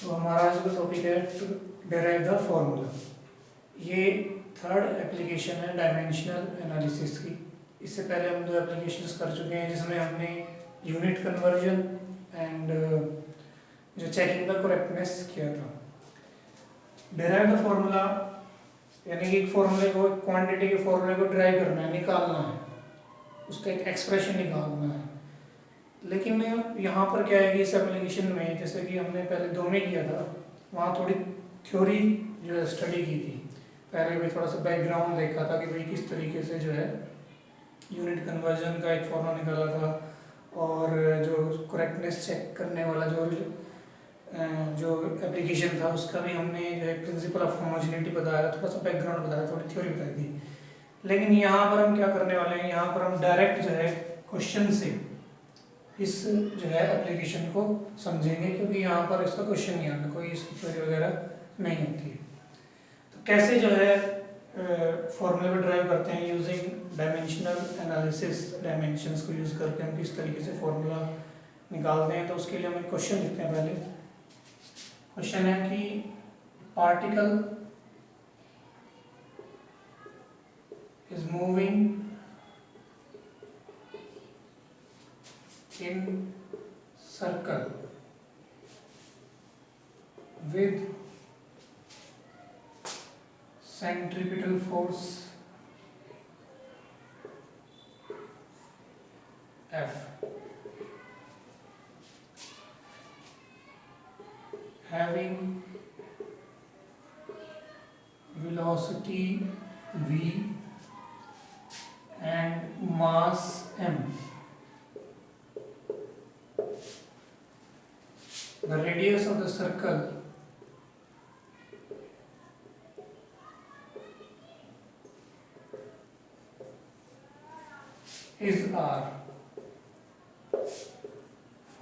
तो हमारा आज का टॉपिक है टू डेराइव द फॉर्मूला। ये थर्ड एप्लीकेशन है डायमेंशनल एनालिसिस की। इससे पहले हम 2 एप्लीकेशंस कर चुके हैं जिसमें हमने यूनिट कन्वर्जन एंड जो चेकिंग द करेक्टनेस किया था। डेराइव द फॉर्मूला यानी कि एक फॉर्मूले को, क्वांटिटी के फॉर्मूले को ड्राइव करना है, निकालना है, उसका एक एक्सप्रेशन निकालना है। लेकिन यहाँ पर क्या है कि इस एप्लीकेशन में, जैसे कि हमने पहले 2 में किया था, वहाँ थोड़ी थ्योरी जो है स्टडी की थी। पहले भी थोड़ा सा बैकग्राउंड देखा था कि भाई किस तरीके से जो है यूनिट कन्वर्जन का एक फॉर्मूला निकाला था, और जो करेक्टनेस चेक करने वाला जो एप्लीकेशन था उसका भी हमने जो है प्रिंसिपल ऑफ होमोजेनिटी बताया, थोड़ा सा बैकग्राउंड बताया, थोड़ी थ्योरी बताई थी। लेकिन यहाँ पर हम क्या करने वाले हैं, यहाँ पर हम डायरेक्ट जो है क्वेश्चन से इस जो है एप्लीकेशन को समझेंगे, क्योंकि यहाँ पर इसका क्वेश्चन नहीं आता, कोई इसकी थ्योरी वगैरह नहीं होती है। तो कैसे जो है फॉर्मूले को ड्राइव करते हैं यूजिंग डायमेंशनल एनालिसिस, डायमेंशंस को यूज़ करके हम किस तरीके से फॉर्मूला निकालते हैं। तो उसके लिए हम एक क्वेश्चन लिखते हैं। पहले क्वेश्चन है कि particle is moving in circle with centripetal force F, having velocity v and mass m. The radius of the circle is R.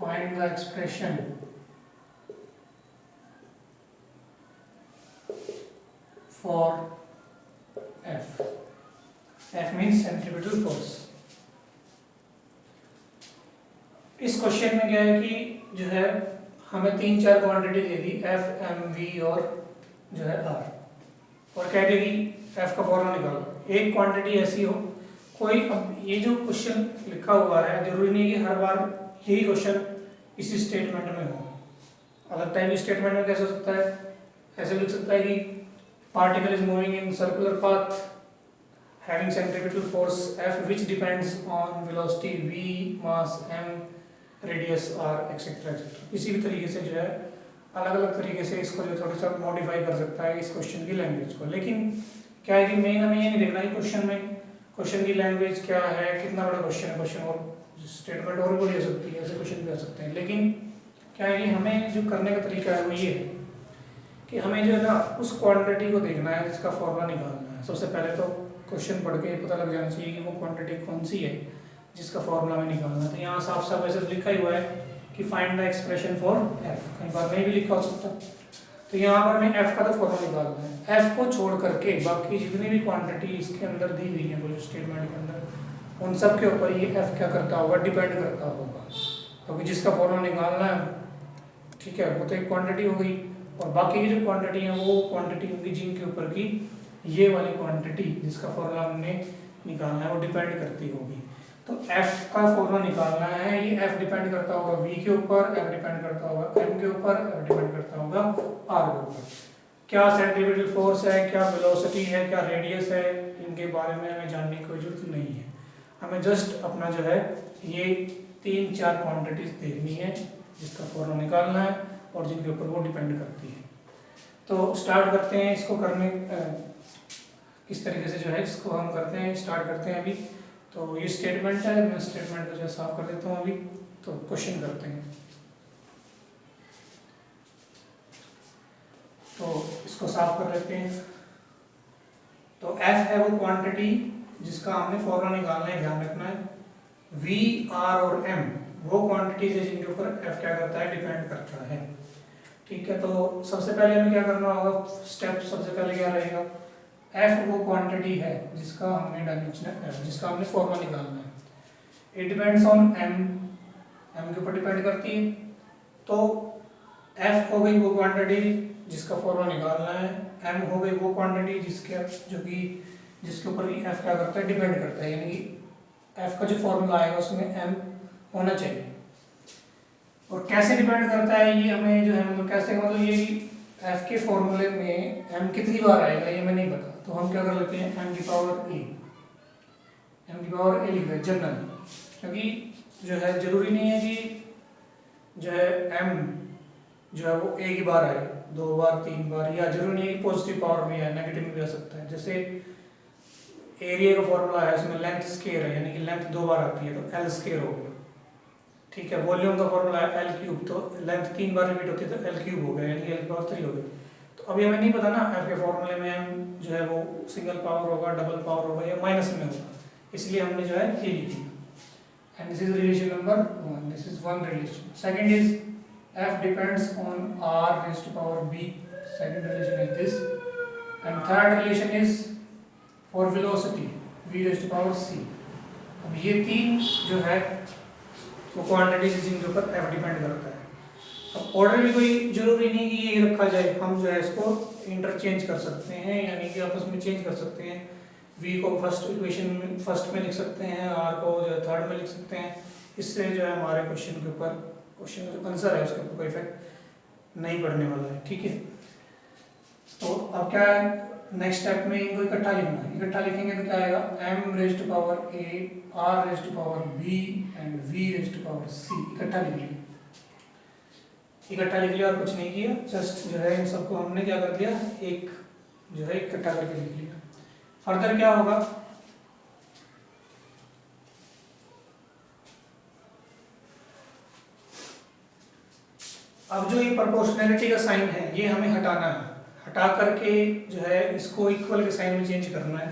Find the expression for F. F means centripetal force. इस question में क्या है कि जो है हमें 3-4 quantity दे दी, एफ, एम, वी और जो है आर, और कह दी कि एफ का फॉर्मूला निकालो। एक क्वांटिटी ऐसी हो कोई, अब ये जो क्वेश्चन लिखा हुआ है जरूरी नहीं कि हर बार यही क्वेश्चन इसी स्टेटमेंट में हो। अलग टाइप स्टेटमेंट में कैसे हो सकता है, ऐसे लिख सकता है कि particle is moving in circular path having centripetal force F which depends on velocity V, mass M, radius R, etcetera etcetera. किसी भी तरीके से जो है अलग अलग तरीके से इसको जो थोड़ा सा मॉडिफाई कर सकता है इस क्वेश्चन की लैंग्वेज को। लेकिन क्या है कि मेन हमें ये नहीं देखना कि क्वेश्चन की लैंग्वेज क्या है, कितना बड़ा क्वेश्चन है, क्वेश्चन और स्टेटमेंट और बड़ी हो सकती है, ऐसे क्वेश्चन भी आ सकते हैं। लेकिन क्या है कि हमें जो करने का तरीका है वो ये है कि हमें जो है ना उस क्वान्टिटी को देखना है जिसका फॉर्मूला निकालना है। सबसे पहले तो क्वेश्चन पढ़ के पता लग जाना चाहिए कि वो क्वांटिटी कौन सी है जिसका फॉर्मूला में निकालना है। तो यहाँ साफ साफ ऐसे लिखा ही हुआ है कि find the expression for F, कई बार नहीं भी लिखा हो सकता। तो यहाँ पर हमें एफ का तो फॉर्मूला निकालना है। एफ को छोड़ करके बाकी जितनी भी क्वांटिटी इसके अंदर दी हुई है पूरे स्टेटमेंट के अंदर, उन सब के ऊपर ये एफ क्या करता होगा, डिपेंड करता होगा। क्योंकि जिसका फॉर्मूला निकालना है, ठीक है, वो तो एक क्वांटिटी हो गई, और बाकी की जो क्वांटिटी है वो क्वांटिटी होगी जिनके ऊपर की ये वाली क्वांटिटी जिसका फॉर्मूला हमने निकालना है वो डिपेंड करती होगी। तो f का फॉर्मूला निकालना है, ये f डिपेंड करता होगा v के ऊपर, f डिपेंड करता होगा m के ऊपर, f डिपेंड करता होगा r के ऊपर। क्या सेंट्रीपिटल फोर्स है, क्या वेलोसिटी है, क्या रेडियस है, इनके बारे में हमें जानने की कोई जरूरत नहीं है। हमें जस्ट अपना जो है ये 3-4 क्वांटिटीज देखनी है जिसका फॉर्मूला निकालना है और जिनके ऊपर वो डिपेंड करती है। तो स्टार्ट करते हैं इसको करने, किस तरीके से जो है इसको हम करते हैं, स्टार्ट करते हैं अभी। तो ये स्टेटमेंट है, मैं स्टेटमेंट को जो साफ कर देता हूँ अभी। तो क्वेश्चन करते हैं। तो इसको साफ कर लेते हैं। तो F है वो क्वांटिटी जिसका हमने फॉर्मूला निकालना है, ध्यान रखना है। V, R और M वो क्वांटिटीज है जिनके ऊपर F क्या करता है, डिपेंड करता है। ठीक है, तो सबसे पहले हमें क्या करना होगा, स्टेप सबसे पहले क्या रहेगा, F वो क्वांटिटी है जिसका हमने डायमेंशनल, जिसका हमने फॉर्मूला निकालना है। It depends on M, M के ऊपर डिपेंड करती है। तो एफ हो गई वो क्वांटिटी जिसका फॉर्मूला निकालना है, एम हो गई वो क्वांटिटी जिसके ऊपर एफ क्या करता है, डिपेंड करता है, यानी कि एफ का जो फॉर्मूला आएगा उसमें एम होना चाहिए। और कैसे डिपेंड करता है ये हमें जो है मतलब कैसे, मतलब ये एफ के फॉर्मूले में एम कितनी बार आएगा ये हमें नहीं पता, तो हम क्या कर लेते हैं एम की पावर ए, एम की पावर ए लिख दें जनरल, क्योंकि जो है जरूरी नहीं है कि जो है एम जो है वो ए की बार आए, 2 बार 3 बार, या जरूरी नहीं है कि पॉजिटिव पावर में या नेगेटिव में भी आ सकता है। जैसे एरिया का फॉर्मूला है उसमें लेंथ स्केयर है, यानी कि लेंथ 2 बार आती है तो एल स्केयर हो गया, ठीक है। वॉल्यूम का फॉर्मूला है एल क्यूब, तो लेंथ 3 बार रिपीट होती है तो एल क्यूब हो गया, यानी कि एल की पावर 3 हो गई। तो अभी हमें नहीं पता ना एफ के फॉर्मूले में एम जो है वो सिंगल पावर होगा, डबल पावर होगा या माइनस में होगा, इसलिए हमने जो है ये लिख दिया। And this is relation number 1, this is one relation. Second is f depends on r raised to power b, second relation is this, and third relation is for velocity v raised to power c। अब ये तीन जो है वो quantities जिनके ऊपर f depend करता है। अब ऑर्डर भी कोई जरूरी नहीं कि ये रखा जाए, हम जो है इसको इंटरचेंज कर सकते हैं, यानी कि आपस में चेंज कर सकते हैं। v को फर्स्ट इक्वेशन में फर्स्ट में लिख सकते हैं, r को जो है थर्ड में लिख सकते हैं। इससे जो है हमारे क्वेश्चन के ऊपर क्वेश्चन जो आंसर है उसके ऊपर कोई इफेक्ट नहीं पड़ने वाला है, ठीक है। तो अब क्या है नेक्स्ट स्टेप में इनको इकट्ठा लिखना है, इकट्ठा लिखेंगे तो क्या आएगा m raise to power a, r raise to power b एंड v raise to power c, इकट्ठा लिख लिया, इकट्ठा लिख लिया और कुछ नहीं किया, जस्ट जो है इन सबको हमने क्या कर दिया, एक जो है इकट्ठा करके लिख लिया। फर्दर क्या होगा, अब जो ये प्रोपोर्शनैलिटी का साइन है ये हमें हटाना है, हटा करके जो है इसको इक्वल के साइन में चेंज करना है।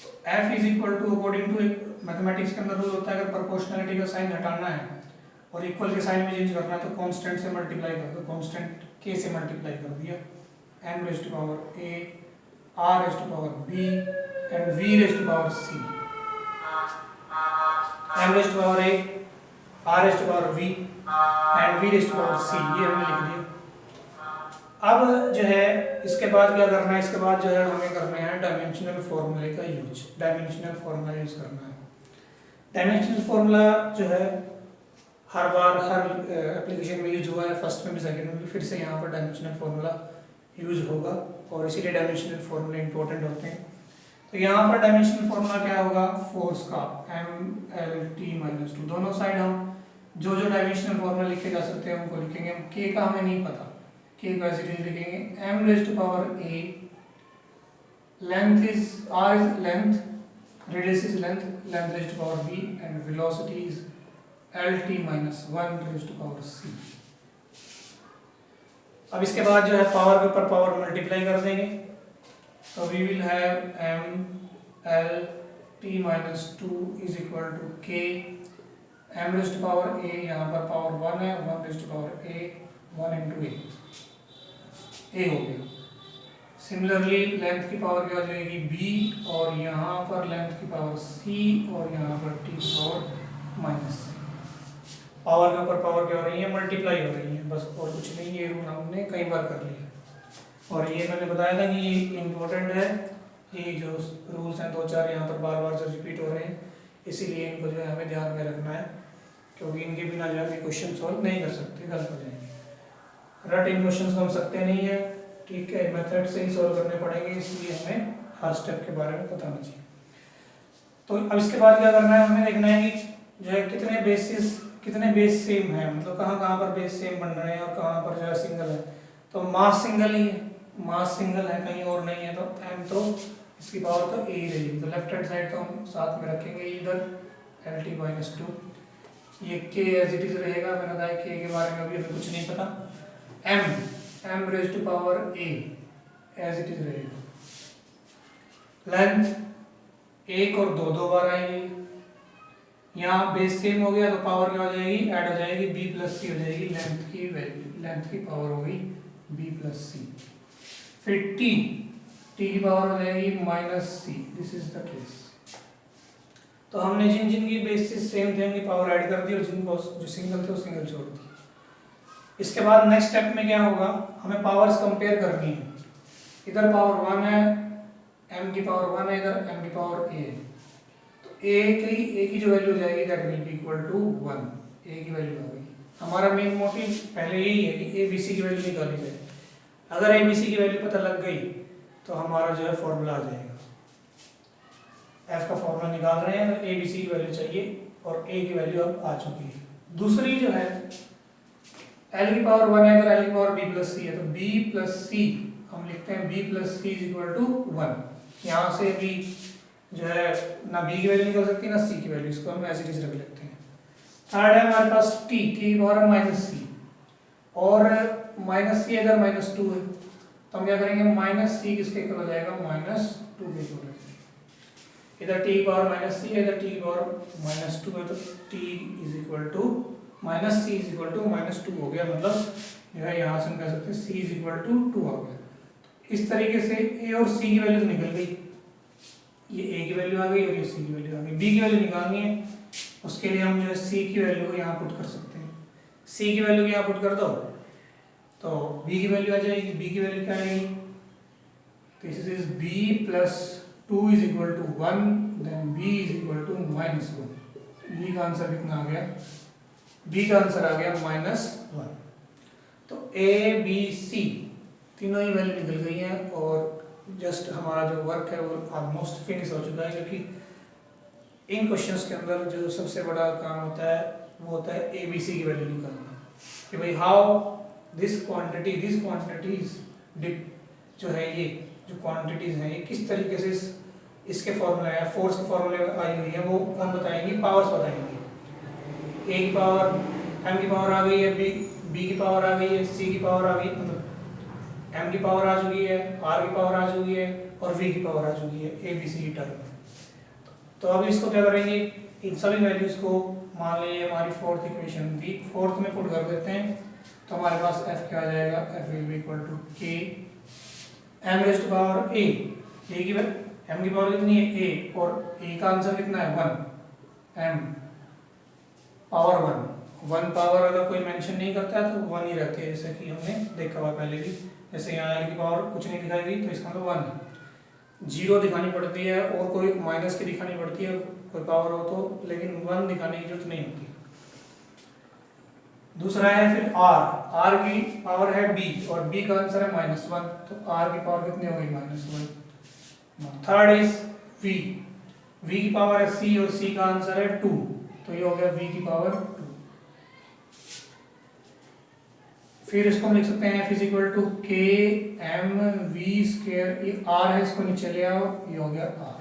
तो f is equal to according to एक मैथमेटिक्स के अंदर रूल होता है, अगर प्रोपोर्शनैलिटी का साइन हटाना है और इक्वल के साइन में चेंज करना है तो कांस्टेंट से मल्टीप्लाई कर दो, कांस्टेंट k से मल्टीप्लाई कर दिया, m raise to power a, r raise to power b एंड v raise to power c, m raise to power a, r raise to power v and v raise to power c, ये हमने लिख दिया। अब जो है इसके बाद क्या करना है, इसके बाद जो है हमें करना है डायमेंशनल फॉर्मूले का यूज, डायमेंशनल फॉर्मूला यूज करना है। डायमेंशनल फॉर्मूला जो है हर बार हर एप्लीकेशन में यूज हुआ है, फर्स्ट में भी सेकंड में भी, फिर से यहाँ पर डायमेंशनल फॉर्मूला यूज होगा और इसीलिए डायमेंशनल फॉर्मूले इंपॉर्टेंट होते हैं। तो यहाँ पर डायमेंशनल फॉर्मूला क्या होगा, फोर्स का m/L/T-2, दोनों साइड हम जो जो डायमेंशनल फॉर्मूला लिखे जा सकते हैं उनको लिखेंगे। k का हमें नहीं पता, k का ऐसे लिखेंगे m raise to power a, length is r is length, radius is length, length raise to power b and velocity is L/T-1 raise to power c। अब इसके बाद जो है पावर के ऊपर पावर मल्टीप्लाई कर देंगे, तो we will have m/L/T-2 is equal to k, m raise to power a, यहाँ पर पावर 1 है, 1 raise to power a, 1 into a हो गया। सिमिलरली लेंथ की पावर क्या हो जाएगी b, और यहाँ पर लेंथ की पावर c, और यहाँ पर t की पावर माइनस c। पावर के ऊपर पावर क्या हो रही है, मल्टीप्लाई हो रही है, बस और कुछ नहीं। ये रूल हमने कई बार कर लिया और ये मैंने बताया था कि ये इम्पोर्टेंट है, ये जो रूल्स हैं 2-4 यहाँ पर बार बार जो रिपीट हो रहे हैं, इसीलिए इनको जो है हमें ध्यान में रखना है, क्योंकि इनके बिना जो है क्वेश्चन सॉल्व नहीं कर सकते, गलत हो जाएंगे। रट इन क्वेश्चन को हम सकते नहीं है, ठीक है, मेथड से ही सॉल्व करने पड़ेंगे, इसलिए हमें हर स्टेप के बारे में बताना चाहिए। तो अब इसके बाद क्या करना है, हमें देखना है कि जो है कितने बेस सेम है, मतलब कहाँ कहाँ पर बेस सेम बन रहे हैं और कहाँ पर जो है सिंगल है। तो मास सिंगल ही है, मास सिंगल है, कहीं और नहीं है, तो m तो इसकी पावर तो a ही रहेगी। तो लेफ्ट हैंड साइड तो हम साथ में रखेंगे इधर L/T-2, ये k एज इट इज रहेगा, मैंने बताया k के बारे में अभी हमें कुछ नहीं पता। m raise to power a as it is रहेगा। लेंथ 1 और 2 बार आएगी, यहाँ बेस सेम हो गया तो पावर क्या हो जाएगी, ऐड हो जाएगी, b प्लस c हो जाएगी, लेंथ की वैल्यू, लेंथ की पावर हो गई b प्लस c। फिर t की पावर हो जाएगी -c, this is the case. तो हमने जिन जिन की बेसिस सेम थे उनकी पावर ऐड कर दी और जिनको जो सिंगल थे वो सिंगल छोड़ दी। इसके बाद नेक्स्ट स्टेप में क्या होगा, हमें पावर्स कंपेयर करनी है। इधर पावर 1 है, m की पावर 1 है, इधर m की पावर a है। तो a की जो वैल्यू हो जाएगी that will be equal to 1, a की वैल्यू आ गई। हमारा मेन मोटिव पहले यही है कि a b c की वैल्यू निकाली जाए। अगर a b c की वैल्यू पता लग गई तो हमारा जो है फॉर्मूला आ जाएगा। f का फॉर्मूला निकाल रहे हैं तो a b c की वैल्यू चाहिए और a की वैल्यू अब आ चुकी है। दूसरी जो है l की पावर 1 है, अगर l की पावर b प्लस c है तो b प्लस c हम लिखते हैं b plus C is equal to 1। यहाँ से भी जो है ना b की वैल्यू निकल सकती है ना c की वैल्यू, इसको हम ऐसे रख लेते हैं। थर्ड है हमारे पास t की पावर माइनस सी, और माइनस सी अगर माइनस 2 है तो हम क्या करेंगे, माइनस सी किसके इक्वल हो जाएगा, माइनस 2 के इक्वल हो जाएगा। इधर t की पावर माइनस सी है, इधर t की पावर माइनस 2 है, तो t is equal to minus C is equal to minus 2 हो गया। मतलब जो है यहाँ से हम कह सकते हैं c इज इक्वल टू 2 आ गया। इस तरीके से a और c की वैल्यू तो निकल गई, ये a की वैल्यू आ गई और ये c की वैल्यू आ गई। b की वैल्यू निकालनी है, उसके लिए हम जो है c की वैल्यू को यहाँ पुट कर सकते हैं। c की वैल्यू यहाँ पुट कर दो तो b की वैल्यू आ जाएगी। b की वैल्यू क्या आएगी, this is b plus 2 is equal to 1, then b is equal to minus 1। b का आंसर कितना आ गया, b का आंसर आ गया माइनस 1। तो a b c तीनों ही वैल्यू निकल गई हैं और जस्ट हमारा जो वर्क है वो ऑलमोस्ट फिनिश हो चुका है। क्योंकि इन क्वेश्चंस के अंदर जो सबसे बड़ा काम होता है वो होता है ए बी सी की वैल्यू निकालना, कि भाई हाउ दिस क्वांटिटीज जो है ये जो क्वांटिटीज हैं ये किस तरीके से इसके फॉर्मूला है, फोर्स के फॉर्मूले आई हुई है, वो कौन बताएंगे, पावर्स बताएंगे। ए की पावर एम की पावर आ गई है, बी की पावर आ गई है, सी की पावर आ गई, मतलब m की पावर आ चुकी है, r की पावर आ चुकी है और v की पावर आ चुकी है a b c की टर्म। तो अब इसको क्या करेंगे, इन सभी वैल्यूज को मान लीजिए हमारी फोर्थ इक्वेशन थी, फोर्थ में पुट कर देते हैं तो हमारे पास f क्या आ जाएगा, f will be equal to k m raise to power a की m की पावर कितनी है a और a का आंसर कितना है 1, m पावर 1 पावर अगर कोई मेंशन नहीं करता है तो 1 ही रहती है, जैसे कि हमने देखा हुआ पहले भी। जैसे यहाँ l की पावर कुछ नहीं दिखाई गई तो इसका मतलब 1 है। 0 दिखानी पड़ती है और कोई माइनस की दिखानी पड़ती है कोई पावर हो तो, लेकिन 1 दिखाने की जरूरत नहीं होती। दूसरा है फिर r की पावर है b और b का आंसर है -1, तो r की पावर कितनी हो गई, -1। थर्ड इज v की पावर है c और c का आंसर है 2, तो ये हो गया v की पावर 2। फिर इसको हम लिख सकते हैं f इज इक्वल टू के एम वी स्क्वायर, ये r है, इसको नीचे ले आओ, ये हो गया r,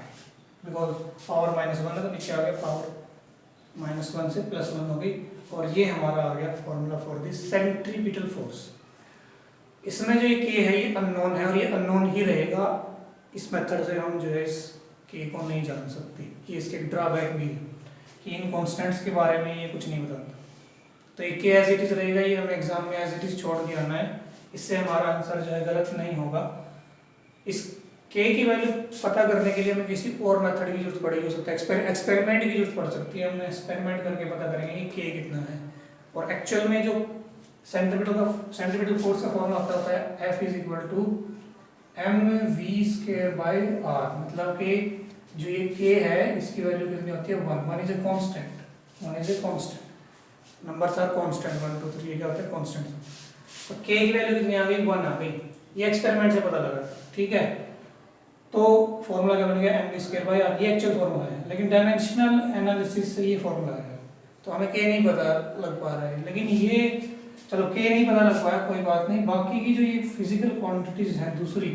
बिकॉज पावर -1 है तो नीचे आ गया पावर -1 से +1 हो गई। और ये हमारा आ गया formula for the centripetal force. इसमें जो ये k है ये अननोन है और ये अननोन ही रहेगा। इस मेथड से हम जो है इस k को नहीं जान सकते, ये इसके ड्रॉबैक भी है कि इन कॉन्स्टेंट्स के बारे में ये कुछ नहीं बताता। तो ये के एज इट इज रहेगा, ये हमें एग्जाम में एज इट इज छोड़ के आना है, इससे हमारा आंसर जो है गलत नहीं होगा। इस के की वैल्यू पता करने के लिए हमें किसी और मेथड की जरूरत पड़ेगी, हो सकता है एक्सपेरिमेंट की जरूरत पड़ सकती है। हम एक्सपेरिमेंट करके पता करेंगे कि के कितना है। और एक्चुअल में जो सेंट्रीपिटल फोर्स का फॉर्मूला होता है F is equal to M V square by R, मतलब कि जो ये के है इसकी वैल्यू कितनी होती है 1 is a constant, numbers are constant 1 2 3, ये क्या होता है कांस्टेंट। तो k की वैल्यू कितनी आ गई 1 आ गई, ये एक्सपेरिमेंट से पता लगा, ठीक है। तो फॉर्मूला क्या बन गया m स्क्वायर बाई r, ये एक्चुअल फॉर्मूला है, लेकिन डायमेंशनल एनालिसिस से ये फॉर्मूला है तो हमें k नहीं पता लग पा रहा है। लेकिन ये चलो k नहीं पता लग पाया कोई बात नहीं, बाकी की जो ये फिजिकल क्वांटिटीज हैं दूसरी,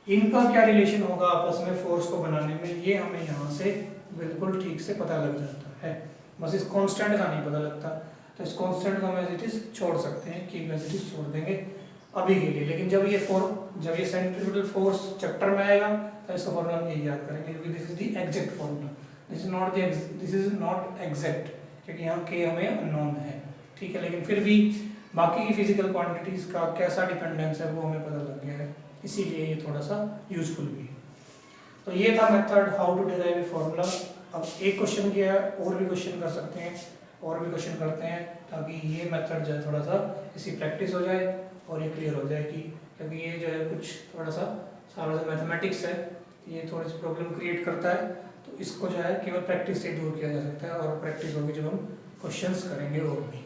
इनका क्या रिलेशन होगा आपस में फोर्स को बनाने में, ये हमें यहाँ से बिल्कुल ठीक से पता लग जाता है। बस इस कांस्टेंट का नहीं पता लगता, तो इस कांस्टेंट को हम एज इट इज छोड़ सकते हैं, कि एज इट इज छोड़ देंगे अभी के लिए। लेकिन जब ये सेंट्रीपिटल फोर्स चैप्टर में आएगा तो इसका फॉर्मूला हम यही याद करेंगे, क्योंकि this is the exact formula, this is not exact, क्योंकि यहाँ के हमें अननोन है, ठीक है। लेकिन फिर भी बाकी की फिजिकल क्वांटिटीज का कैसा डिपेंडेंस है वो हमें पता लग गया है, इसीलिए ये थोड़ा सा यूजफुल भी है। तो ये था method how to derive a formula. अब एक क्वेश्चन किया है, और भी क्वेश्चन कर सकते हैं, और भी क्वेश्चन करते हैं ताकि ये मेथड जो है थोड़ा सा इसी प्रैक्टिस हो जाए और ये क्लियर हो जाए कि क्योंकि ये जो है कुछ थोड़ा सा सारा जो मैथमेटिक्स है ये थोड़ी सी प्रॉब्लम क्रिएट करता है, तो इसको जो है केवल प्रैक्टिस से दूर किया जा सकता है और प्रैक्टिस होगी जब हम क्वेश्चंस करेंगे और भी।